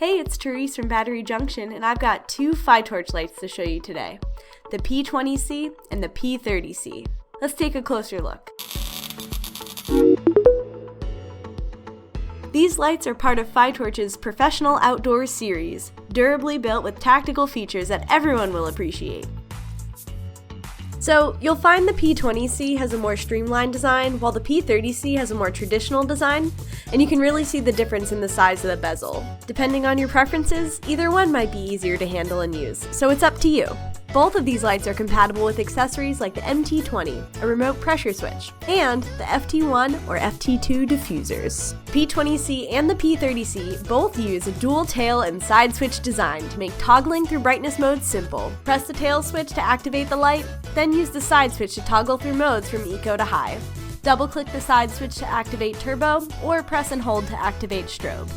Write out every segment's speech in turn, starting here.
Hey, it's Therese from Battery Junction, and I've got two Fitorch lights to show you today, the P20C and the P30C. Let's take a closer look. These lights are part of Fitorch's Professional Outdoor series, durably built with tactical features that everyone will appreciate. So, you'll find the P20C has a more streamlined design, while the P30C has a more traditional design, and you can really see the difference in the size of the bezel. Depending on your preferences, either one might be easier to handle and use, so it's up to you. Both of these lights are compatible with accessories like the MT20, a remote pressure switch, and the FT1 or FT2 diffusers. P20C and the P30C both use a dual tail and side switch design to make toggling through brightness modes simple. Press the tail switch to activate the light, then use the side switch to toggle through modes from eco to high. Double-click the side switch to activate turbo, or press and hold to activate strobe.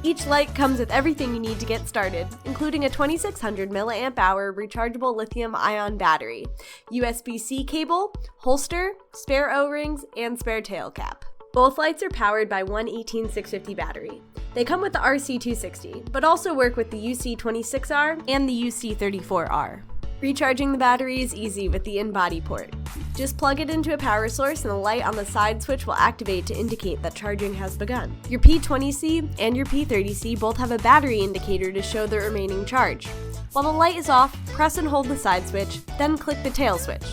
Each light comes with everything you need to get started, including a 2600 mAh rechargeable lithium-ion battery, USB-C cable, holster, spare O-rings, and spare tail cap. Both lights are powered by one 18650 battery. They come with the RC260, but also work with the UC26R and the UC34R. Recharging the battery is easy with the in-body port. Just plug it into a power source and the light on the side switch will activate to indicate that charging has begun. Your P20C and your P30C both have a battery indicator to show the remaining charge. While the light is off, press and hold the side switch, then click the tail switch.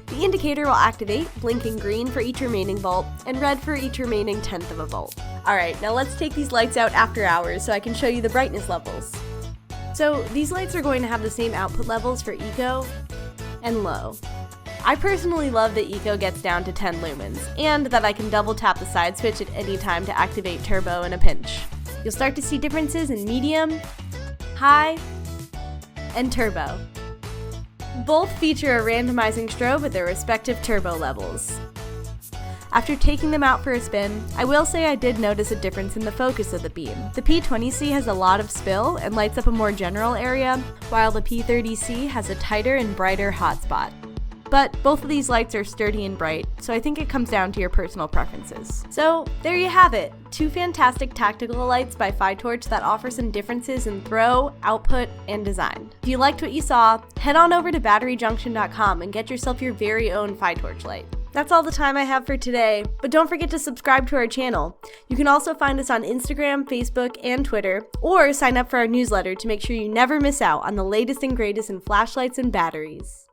The indicator will activate, blinking green for each remaining volt and red for each remaining tenth of a volt. Alright, now let's take these lights out after hours so I can show you the brightness levels. So these lights are going to have the same output levels for eco and low. I personally love that eco gets down to 10 lumens, and that I can double tap the side switch at any time to activate turbo in a pinch. You'll start to see differences in medium, high, and turbo. Both feature a randomizing strobe at their respective turbo levels. After taking them out for a spin, I will say I did notice a difference in the focus of the beam. The P20C has a lot of spill and lights up a more general area, while the P30C has a tighter and brighter hotspot. But both of these lights are sturdy and bright, so I think it comes down to your personal preferences. So there you have it, two fantastic tactical lights by Fitorch that offer some differences in throw, output, and design. If you liked what you saw, head on over to BatteryJunction.com and get yourself your very own Fitorch light. That's all the time I have for today, but don't forget to subscribe to our channel. You can also find us on Instagram, Facebook, and Twitter, or sign up for our newsletter to make sure you never miss out on the latest and greatest in flashlights and batteries.